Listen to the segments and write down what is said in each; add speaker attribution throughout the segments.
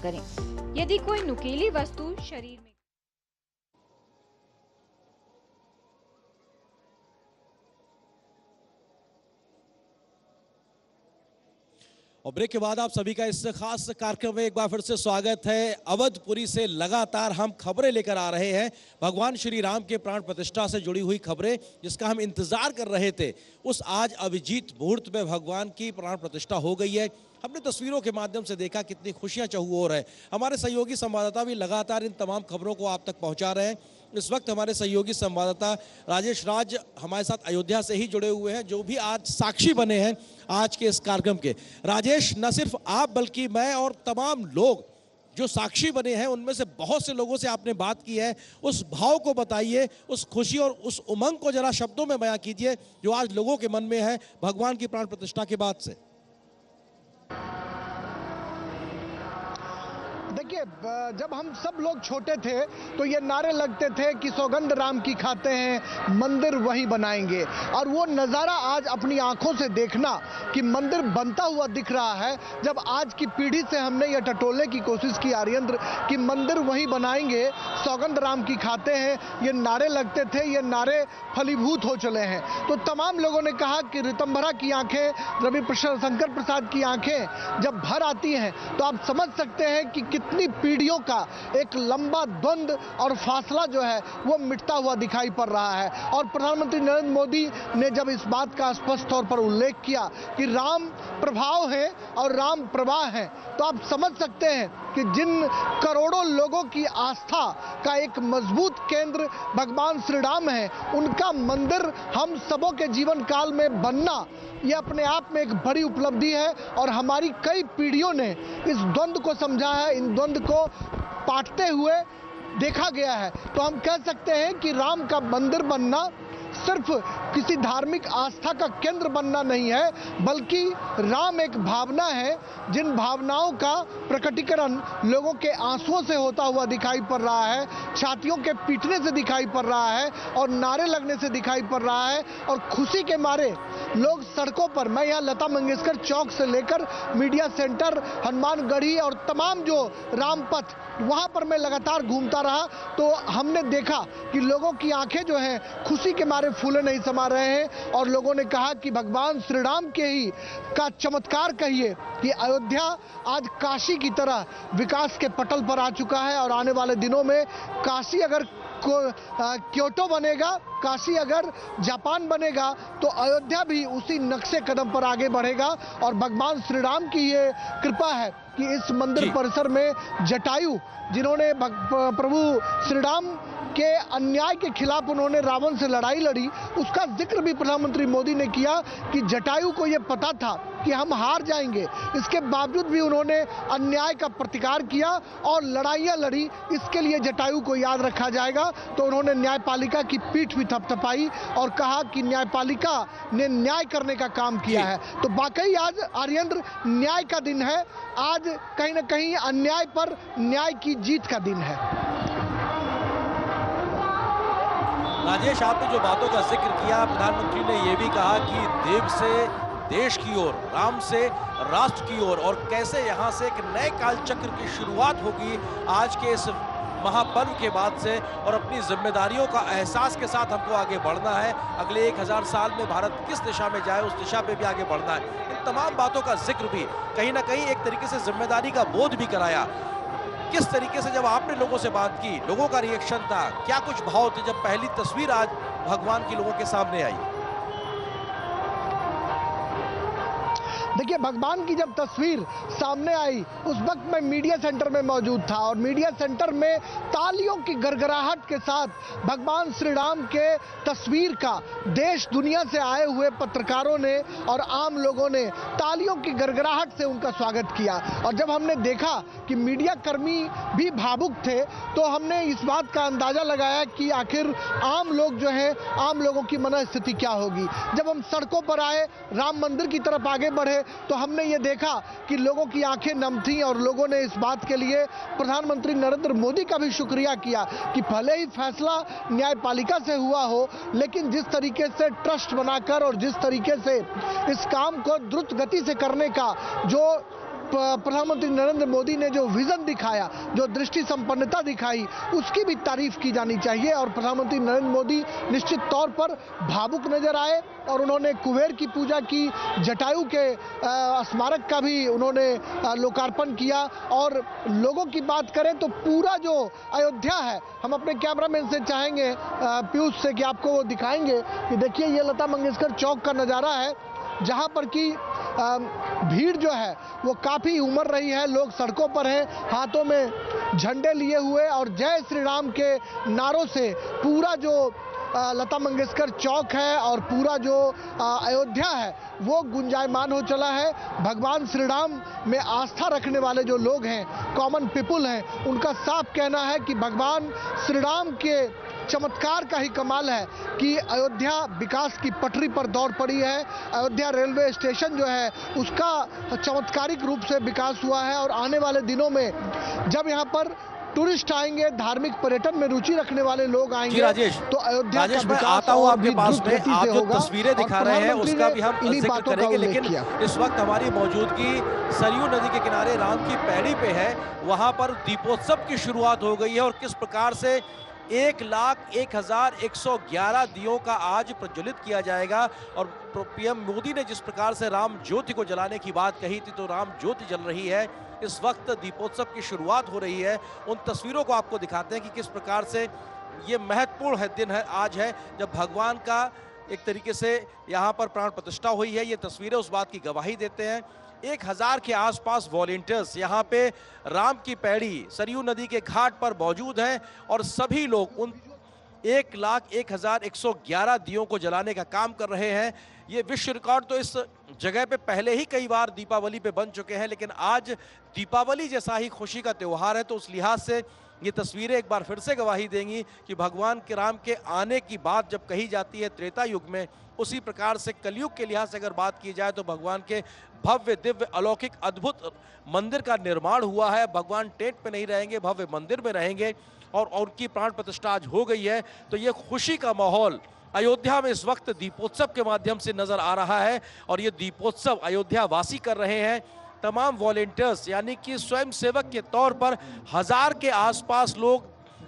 Speaker 1: करें। यदि कोई नुकीली वस्तु शरीर में
Speaker 2: और ब्रेक के बाद आप सभी का इस खास कार्यक्रम में एक बार फिर से स्वागत है। अवधपुरी से लगातार हम खबरें लेकर आ रहे हैं, भगवान श्री राम के प्राण प्रतिष्ठा से जुड़ी हुई खबरें, जिसका हम इंतजार कर रहे थे। उस आज अभिजीत मुहूर्त में भगवान की प्राण प्रतिष्ठा हो गई है। हमने तस्वीरों के माध्यम से देखा कितनी खुशियां चहुओर है। हमारे सहयोगी संवाददाता भी लगातार इन तमाम खबरों को आप तक पहुंचा रहे हैं। इस वक्त हमारे सहयोगी संवाददाता राजेश राज हमारे साथ अयोध्या से ही जुड़े हुए हैं, जो भी आज साक्षी बने हैं आज के इस कार्यक्रम के। राजेश, न सिर्फ आप बल्कि मैं और तमाम लोग जो साक्षी बने हैं, उनमें से बहुत से लोगों से आपने बात की है। उस भाव को बताइए, उस खुशी और उस उमंग को जरा शब्दों में बयां कीजिए जो आज लोगों के मन में है भगवान की प्राण प्रतिष्ठा के बाद से।
Speaker 3: देखिए, जब हम सब लोग छोटे थे तो ये नारे लगते थे कि सौगंध राम की खाते हैं, मंदिर वहीं बनाएंगे। और वो नज़ारा आज अपनी आंखों से देखना कि मंदिर बनता हुआ दिख रहा है, जब आज की पीढ़ी से हमने ये टटोलने की कोशिश की आर्येंद्र कि मंदिर वहीं बनाएंगे, सौगंध राम की खाते हैं, ये नारे लगते थे, ये नारे फलीभूत हो चले हैं। तो तमाम लोगों ने कहा कि ऋतंभरा की आंखें, रविशंकर प्रसाद की आंखें जब भर आती हैं तो आप समझ सकते हैं कि कितनी पीढ़ियों का एक लंबा द्वंद्व और फासला जो है वो मिटता हुआ दिखाई पड़ रहा है। और प्रधानमंत्री नरेंद्र मोदी ने जब इस बात का स्पष्ट तौर पर उल्लेख किया कि राम प्रभाव है और राम प्रवाह है, तो आप समझ सकते हैं कि जिन करोड़ों लोगों की आस्था का एक मजबूत केंद्र भगवान श्री राम है, उनका मंदिर हम सबों के जीवन काल में बनना ये अपने आप में एक बड़ी उपलब्धि है। और हमारी कई पीढ़ियों ने इस द्वंद्व को समझा है, इन द्वंद्व को पाटते हुए देखा गया है। तो हम कह सकते हैं कि राम का मंदिर बनना सिर्फ किसी धार्मिक आस्था का केंद्र बनना नहीं है, बल्कि राम एक भावना है, जिन भावनाओं का प्रकटीकरण लोगों के आंसुओं से होता हुआ दिखाई पड़ रहा है, छातियों के पीटने से दिखाई पड़ रहा है और नारे लगने से दिखाई पड़ रहा है। और खुशी के मारे लोग सड़कों पर, मैं यहाँ लता मंगेशकर चौक से लेकर मीडिया सेंटर, हनुमानगढ़ी और तमाम जो रामपथ, वहाँ पर मैं लगातार घूमता रहा, तो हमने देखा कि लोगों की आंखें जो हैं खुशी के मारे फूले नहीं समा रहे हैं। और लोगों ने कहा कि भगवान श्री राम के ही का चमत्कार कहिए कि अयोध्या आज काशी की तरह विकास के पटल पर आ चुका है। और आने वाले दिनों में काशी अगर क्योटो बनेगा, काशी अगर जापान बनेगा, तो अयोध्या भी उसी नक्शे कदम पर आगे बढ़ेगा। और भगवान श्री राम की ये कृपा है कि इस मंदिर परिसर में जटायु, जिन्होंने प्रभु श्री राम के अन्याय के खिलाफ उन्होंने रावण से लड़ाई लड़ी, उसका जिक्र भी प्रधानमंत्री मोदी ने किया कि जटायु को यह पता था कि हम हार जाएंगे, इसके बावजूद भी उन्होंने अन्याय का प्रतिकार किया और लड़ाइयाँ लड़ी। इसके लिए जटायु को याद रखा जाएगा। तो उन्होंने न्यायपालिका की पीठ भी थपथपाई और कहा कि न्यायपालिका ने न्याय करने का काम किया है। तो वाकई आज आर्येंद्र न्याय का दिन है, आज कहीं ना कहीं अन्याय पर न्याय की जीत का दिन है।
Speaker 2: राजेश, आपने जो बातों का जिक्र किया, प्रधानमंत्री ने यह भी कहा कि देव से देश की ओर, राम से राष्ट्र की ओर, और कैसे यहाँ से एक नए कालचक्र की शुरुआत होगी आज के इस महापर्व के बाद से। और अपनी जिम्मेदारियों का एहसास के साथ हमको आगे बढ़ना है। अगले 1000 साल में भारत किस दिशा में जाए, उस दिशा पे भी आगे बढ़ना है। इन तमाम बातों का जिक्र भी कहीं ना कहीं एक तरीके से जिम्मेदारी का बोध भी कराया। किस तरीके से जब आपने लोगों से बात की, लोगों का रिएक्शन था, क्या कुछ भाव थे जब पहली तस्वीर आज भगवान की लोगों के सामने आई?
Speaker 3: देखिए, भगवान की जब तस्वीर सामने आई उस वक्त मैं मीडिया सेंटर में मौजूद था और मीडिया सेंटर में तालियों की गड़गड़ाहट के साथ भगवान श्री राम के तस्वीर का देश दुनिया से आए हुए पत्रकारों ने और आम लोगों ने तालियों की गड़गड़ाहट से उनका स्वागत किया। और जब हमने देखा कि मीडिया कर्मी भी भावुक थे, तो हमने इस बात का अंदाजा लगाया कि आखिर आम लोग जो है, आम लोगों की मनस्थिति क्या होगी। जब हम सड़कों पर आए, राम मंदिर की तरफ आगे बढ़े, तो हमने ये देखा कि लोगों की आंखें नम थीं और लोगों ने इस बात के लिए प्रधानमंत्री नरेंद्र मोदी का भी शुक्रिया किया कि भले ही फैसला न्यायपालिका से हुआ हो, लेकिन जिस तरीके से ट्रस्ट बनाकर और जिस तरीके से इस काम को द्रुत गति से करने का जो प्रधानमंत्री नरेंद्र मोदी ने जो विजन दिखाया, जो दृष्टि संपन्नता दिखाई, उसकी भी तारीफ की जानी चाहिए। और प्रधानमंत्री नरेंद्र मोदी निश्चित तौर पर भावुक नजर आए और उन्होंने कुबेर की पूजा की, जटायु के स्मारक का भी उन्होंने लोकार्पण किया। और लोगों की बात करें तो पूरा जो अयोध्या है, हम अपने कैमरामैन से चाहेंगे पीयूष से कि आपको वो दिखाएंगे कि देखिए ये लता मंगेशकर चौक का नज़ारा है, जहां पर की भीड़ जो है वो काफ़ी उमड़ रही है। लोग सड़कों पर हैं, हाथों में झंडे लिए हुए और जय श्री राम के नारों से पूरा जो लता मंगेशकर चौक है और पूरा जो अयोध्या है वो गुंजायमान हो चला है। भगवान श्री राम में आस्था रखने वाले जो लोग हैं, कॉमन पीपुल हैं, उनका साफ कहना है कि भगवान श्री राम के चमत्कार का ही कमाल है कि अयोध्या विकास की पटरी पर दौड़ पड़ी है। अयोध्या रेलवे स्टेशन जो है उसका चमत्कारिक रूप से विकास हुआ है और आने वाले दिनों में जब यहाँ पर टूरिस्ट आएंगे, धार्मिक पर्यटन में रुचि रखने वाले लोग आएंगे,
Speaker 2: राजेश,
Speaker 3: तो अयोध्या का
Speaker 2: मैं आता हूँ आपके पास में। आप जो तस्वीरें दिखा रहे हैं उसका भी हम जिक्र करेंगे, लेकिन इस वक्त हमारी मौजूदगी सरयू नदी के किनारे राम की पैड़ी पे है। वहां पर दीपोत्सव की शुरुआत हो गई है और किस प्रकार से 1,01,111 दियों का आज प्रज्वलित किया जाएगा। और पीएम मोदी ने जिस प्रकार से राम ज्योति को जलाने की बात कही थी, तो राम ज्योति जल रही है। इस वक्त दीपोत्सव की शुरुआत हो रही है। उन तस्वीरों को आपको दिखाते हैं कि किस प्रकार से ये महत्वपूर्ण है दिन है आज है, जब भगवान का एक तरीके से यहाँ पर प्राण प्रतिष्ठा हुई है। ये तस्वीरें उस बात की गवाही देते हैं। 1,000 के आसपास वॉलेंटियर्स यहाँ पे राम की पैड़ी सरयू नदी के घाट पर मौजूद हैं और सभी लोग उन 1,01,111 दियों को जलाने का काम कर रहे हैं। ये विश्व रिकॉर्ड तो इस जगह पे पहले ही कई बार दीपावली पे बन चुके हैं, लेकिन आज दीपावली जैसा ही खुशी का त्यौहार है, तो उस लिहाज से ये तस्वीरें एक बार फिर से गवाही देंगी कि भगवान के राम के आने की बात जब कही जाती है त्रेता युग में, उसी प्रकार से कलयुग के लिहाज से अगर बात की जाए तो भगवान के भव्य दिव्य अलौकिक अद्भुत मंदिर का निर्माण हुआ है। भगवान टेंट पे नहीं रहेंगे, भव्य मंदिर में रहेंगे और उनकी प्राण प्रतिष्ठा आज हो गई है। तो ये खुशी का माहौल अयोध्या में इस वक्त दीपोत्सव के माध्यम से नजर आ रहा है और ये दीपोत्सव अयोध्या वासी कर रहे हैं। तमाम वॉलेंटियर्स यानी कि स्वयंसेवक के तौर पर 1,000 के आसपास लोग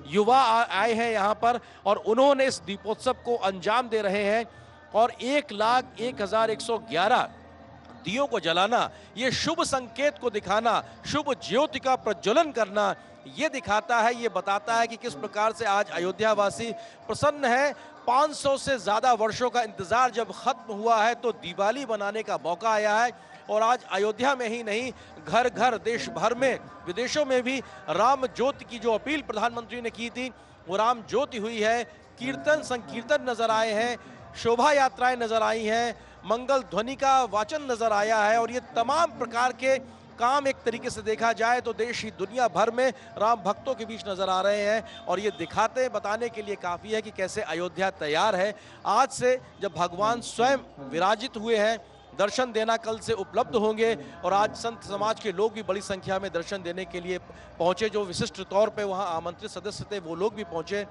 Speaker 2: युवा आए हैं यहाँ पर और उन्होंने इस दीपोत्सव को अंजाम दे रहे हैं। और 1,01,111 दियों को जलाना, ये शुभ संकेत को दिखाना, शुभ ज्योति का प्रज्वलन करना, ये दिखाता है, ये बताता है कि किस प्रकार से आज अयोध्या वासी प्रसन्न है। 500 से ज़्यादा वर्षों का इंतज़ार जब ख़त्म हुआ है तो दिवाली मनाने का मौका आया है। और आज अयोध्या में ही नहीं, घर घर देश भर में, विदेशों में भी राम ज्योति की जो अपील प्रधानमंत्री ने की थी वो राम ज्योति हुई है। कीर्तन संकीर्तन नजर आए हैं, शोभा यात्राएं नजर आई हैं, मंगल ध्वनि का वाचन नजर आया है और ये तमाम प्रकार के काम एक तरीके से देखा जाए तो देश ही दुनिया भर में राम भक्तों के बीच नजर आ रहे हैं। और ये दिखाते बताने के लिए काफ़ी है कि कैसे अयोध्या तैयार है। आज से जब भगवान स्वयं विराजित हुए हैं, दर्शन देना कल से उपलब्ध होंगे और आज संत समाज के लोग भी बड़ी संख्या में दर्शन देने के लिए पहुंचे। जो विशिष्ट तौर पे वहां आमंत्रित सदस्य थे वो लोग भी पहुंचे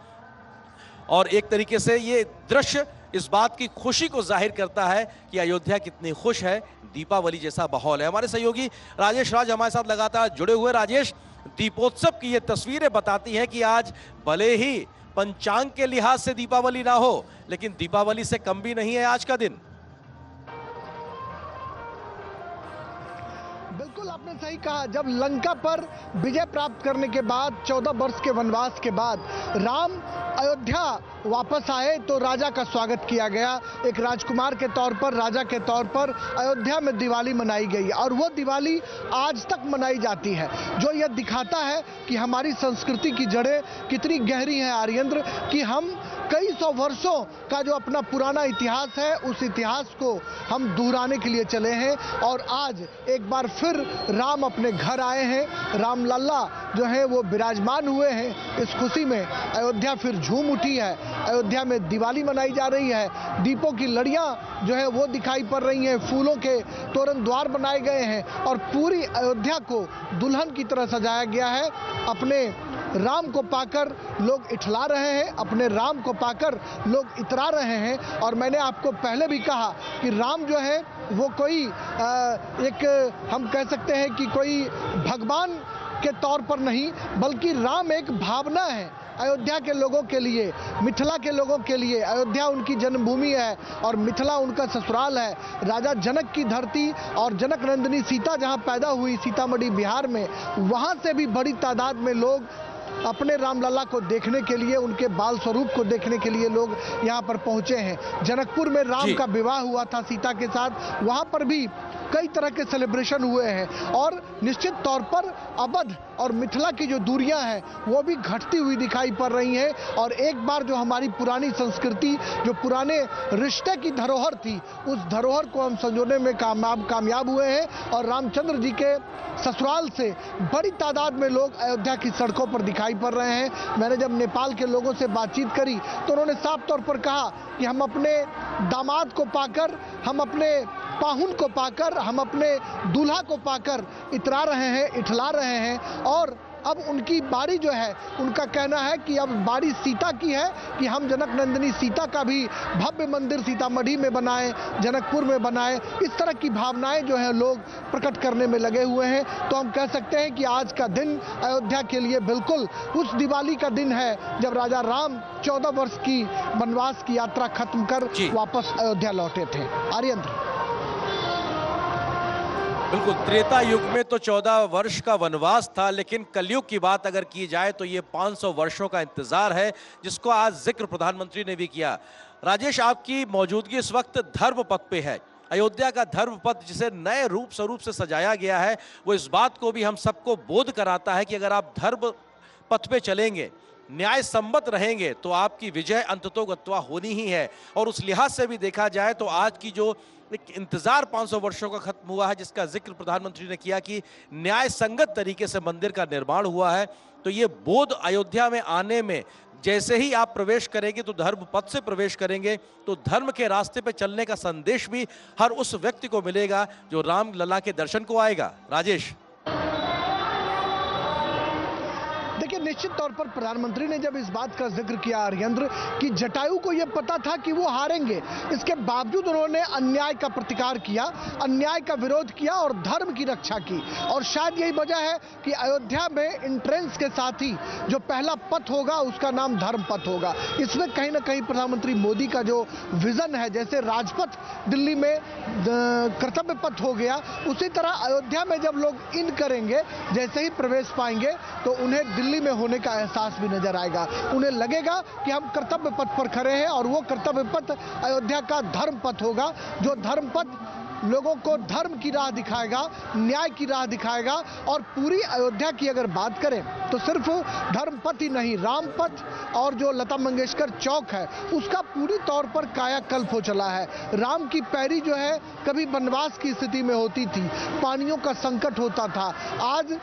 Speaker 2: और एक तरीके से ये दृश्य इस बात की खुशी को जाहिर करता है कि अयोध्या कितनी खुश है, दीपावली जैसा माहौल है। हमारे सहयोगी राजेश राज हमारे साथ लगातार जुड़े हुए। राजेश, दीपोत्सव की ये तस्वीरें बताती हैं कि आज भले ही पंचांग के लिहाज से दीपावली ना हो, लेकिन दीपावली से कम भी नहीं है आज का दिन।
Speaker 3: बिल्कुल आपने सही कहा। जब लंका पर विजय प्राप्त करने के बाद 14 वर्ष के वनवास के बाद राम अयोध्या वापस आए तो राजा का स्वागत किया गया। एक राजकुमार के तौर पर, राजा के तौर पर अयोध्या में दिवाली मनाई गई और वो दिवाली आज तक मनाई जाती है, जो यह दिखाता है कि हमारी संस्कृति की जड़ें कितनी गहरी हैं आर्येंद्र, कि हम कई सौ वर्षों का जो अपना पुराना इतिहास है उस इतिहास को हम दोहराने के लिए चले हैं। और आज एक बार फिर राम अपने घर आए हैं, राम लल्ला जो है वो विराजमान हुए हैं। इस खुशी में अयोध्या फिर झूम उठी है। अयोध्या में दिवाली मनाई जा रही है, दीपों की लड़ियां जो है वो दिखाई पड़ रही हैं, फूलों के तोरण द्वार बनाए गए हैं और पूरी अयोध्या को दुल्हन की तरह सजाया गया है। अपने राम को पाकर लोग इठला रहे हैं, अपने राम को पाकर लोग इतरा रहे हैं। और मैंने आपको पहले भी कहा कि राम जो है वो कोई एक हम कह सकते हैं कि कोई भगवान के तौर पर नहीं, बल्कि राम एक भावना है अयोध्या के लोगों के लिए, मिथिला के लोगों के लिए। अयोध्या उनकी जन्मभूमि है और मिथिला उनका ससुराल है। राजा जनक की धरती और जनक नंदिनी सीता जहां पैदा हुई सीतामढ़ी बिहार में, वहां से भी बड़ी तादाद में लोग अपने रामलला को देखने के लिए, उनके बाल स्वरूप को देखने के लिए लोग यहाँ पर पहुंचे हैं। जनकपुर में राम का विवाह हुआ था सीता के साथ, वहां पर भी कई तरह के सेलिब्रेशन हुए हैं और निश्चित तौर पर अवध और मिथिला की जो दूरियां हैं वो भी घटती हुई दिखाई पड़ रही हैं। और एक बार जो हमारी पुरानी संस्कृति, जो पुराने रिश्ते की धरोहर थी, उस धरोहर को हम संजोने में कामयाब हुए हैं। और रामचंद्र जी के ससुराल से बड़ी तादाद में लोग अयोध्या की सड़कों पर दिखाई पड़ रहे हैं। मैंने जब नेपाल के लोगों से बातचीत करी तो उन्होंने साफ तौर पर कहा कि हम अपने दामाद को पाकर, हम अपने पाहुन को पाकर, हम अपने दूल्हा को पाकर इतरा रहे हैं, इठला रहे हैं। और अब उनकी बारी जो है, उनका कहना है कि अब बारी सीता की है कि हम जनक नंदिनी सीता का भी भव्य मंदिर सीतामढ़ी में बनाएं, जनकपुर में बनाएं। इस तरह की भावनाएं जो है लोग प्रकट करने में लगे हुए हैं। तो हम कह सकते हैं कि आज का दिन अयोध्या के लिए बिल्कुल उस दिवाली का दिन है जब राजा राम 14 वर्ष की वनवास की यात्रा खत्म कर वापस अयोध्या लौटे थे। आर्येंद्र।
Speaker 2: बिल्कुल, त्रेता युग में तो 14 वर्ष का वनवास था, लेकिन कलयुग की बात अगर की जाए तो ये 500 वर्षों का इंतजार है, जिसको आज जिक्र प्रधानमंत्री ने भी किया। राजेश, आपकी मौजूदगी इस वक्त धर्म पथ पे है। अयोध्या का धर्म पथ जिसे नए रूप स्वरूप से सजाया गया है, वो इस बात को भी हम सबको बोध कराता है कि अगर आप धर्म पथ पे चलेंगे, न्याय सम्मत रहेंगे, तो आपकी विजय अंततोगत्वा होनी ही है। और उस लिहाज से भी देखा जाए तो आज की जो इंतजार 500 वर्षों का खत्म हुआ है, जिसका जिक्र प्रधानमंत्री ने किया कि न्याय संगत तरीके से मंदिर का निर्माण हुआ है, तो ये बोध अयोध्या में आने में, जैसे ही आप प्रवेश करेंगे तो धर्म पथ से प्रवेश करेंगे तो धर्म के रास्ते पे चलने का संदेश भी हर उस व्यक्ति को मिलेगा जो राम लला के दर्शन को आएगा। राजेश।
Speaker 3: देखिए, निश्चित तौर पर प्रधानमंत्री ने जब इस बात का जिक्र किया आर्येंद्र कि जटायु को यह पता था कि वो हारेंगे, इसके बावजूद उन्होंने अन्याय का प्रतिकार किया, अन्याय का विरोध किया और धर्म की रक्षा की। और शायद यही वजह है कि अयोध्या में एंट्रेंस के साथ ही जो पहला पथ होगा उसका नाम धर्म पथ होगा। इसमें कहीं ना कहीं प्रधानमंत्री मोदी का जो विजन है, जैसे राजपथ दिल्ली में कर्तव्य पथ हो गया, उसी तरह अयोध्या में जब लोग इन करेंगे, जैसे ही प्रवेश पाएंगे तो उन्हें दिल्ली में होने का एहसास भी नजर आएगा। उन्हें लगेगा कि हम कर्तव्य पथ पर खड़े हैं और वो कर्तव्य पथ अयोध्या का धर्म पथ होगा, जो धर्म पथ लोगों को धर्म की राह दिखाएगा, न्याय की राह दिखाएगा। और पूरी अयोध्या की अगर बात करें तो सिर्फ धर्म पथ ही नहीं, राम पथ और जो लता मंगेशकर चौक है उसका पूरी तौर पर कायाकल्प हो चला है। राम की पैरी जो है कभी वनवास की स्थिति में होती थी, पानियों का संकट होता था, आज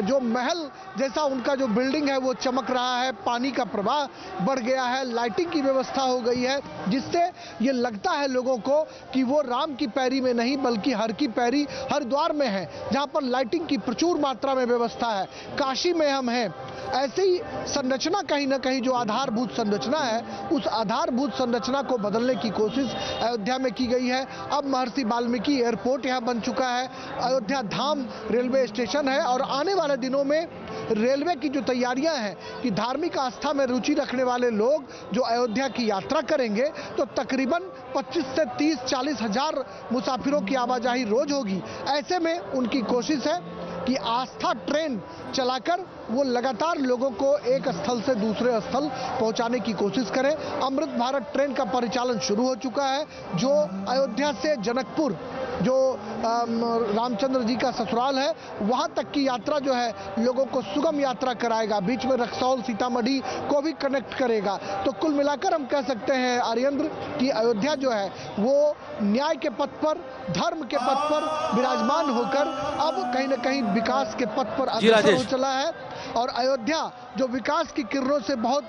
Speaker 3: जो महल जैसा उनका जो बिल्डिंग है वो चमक रहा है, पानी का प्रवाह बढ़ गया है, लाइटिंग की व्यवस्था हो गई है, जिससे ये लगता है लोगों को कि वो राम की पैरी में नहीं बल्कि हर की पैरी हरिद्वार में है, जहां पर लाइटिंग की प्रचुर मात्रा में व्यवस्था है। काशी में हम हैं। ऐसी संरचना कहीं ना कहीं जो आधारभूत संरचना है, उस आधारभूत संरचना को बदलने की कोशिश अयोध्या में की गई है। अब महर्षि वाल्मीकि एयरपोर्ट यहां बन चुका है, अयोध्या धाम रेलवे स्टेशन है और आने वाले दिनों में रेलवे की जो तैयारियां हैं कि धार्मिक आस्था में रुचि रखने वाले लोग जो अयोध्या की यात्रा करेंगे तो तकरीबन 25 से 30-40 हजार मुसाफिरों की आवाजाही रोज होगी। ऐसे में उनकी कोशिश है कि आस्था ट्रेन चलाकर वो लगातार लोगों को एक स्थल से दूसरे स्थल पहुंचाने की कोशिश करें। अमृत भारत ट्रेन का परिचालन शुरू हो चुका है, जो अयोध्या से जनकपुर, जो रामचंद्र जी का ससुराल है, वहां तक की यात्रा जो है लोगों को सुगम यात्रा कराएगा, बीच में रक्सौल सीतामढ़ी को भी कनेक्ट करेगा। तो कुल मिलाकर हम कह सकते हैं आर्येंद्र कि अयोध्या जो है वो न्याय के पथ पर, धर्म के पथ पर विराजमान होकर अब कहीं ना कहीं विकास के पथ पर अग्रसर हो चला है। और अयोध्या जो विकास की किरणों से बहुत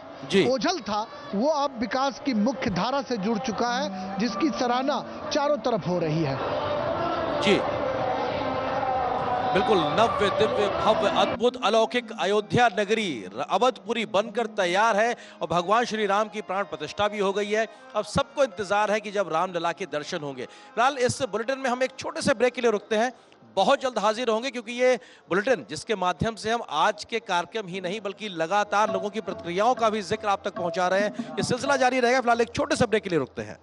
Speaker 3: ओझल था, वो अब विकास की मुख्य धारा से जुड़ चुका है, जिसकी सराहना चारों तरफ हो रही है।
Speaker 2: जी बिल्कुल नव्य दिव्य भव्य अद्भुत अलौकिक अयोध्या नगरी अवधपुरी बनकर तैयार है और भगवान श्री राम की प्राण प्रतिष्ठा भी हो गई है। अब सबको इंतजार है कि जब रामलला के दर्शन होंगे। फिलहाल इस बुलेटिन में हम एक छोटे से ब्रेक के लिए रुकते हैं, बहुत जल्द हाजिर होंगे क्योंकि ये बुलेटिन जिसके माध्यम से हम आज के कार्यक्रम ही नहीं बल्कि लगातार लोगों की प्रतिक्रियाओं का भी जिक्र आप तक पहुंचा रहे हैं, ये सिलसिला जारी रहेगा। फिलहाल एक छोटे से ब्रेक के लिए रुकते हैं।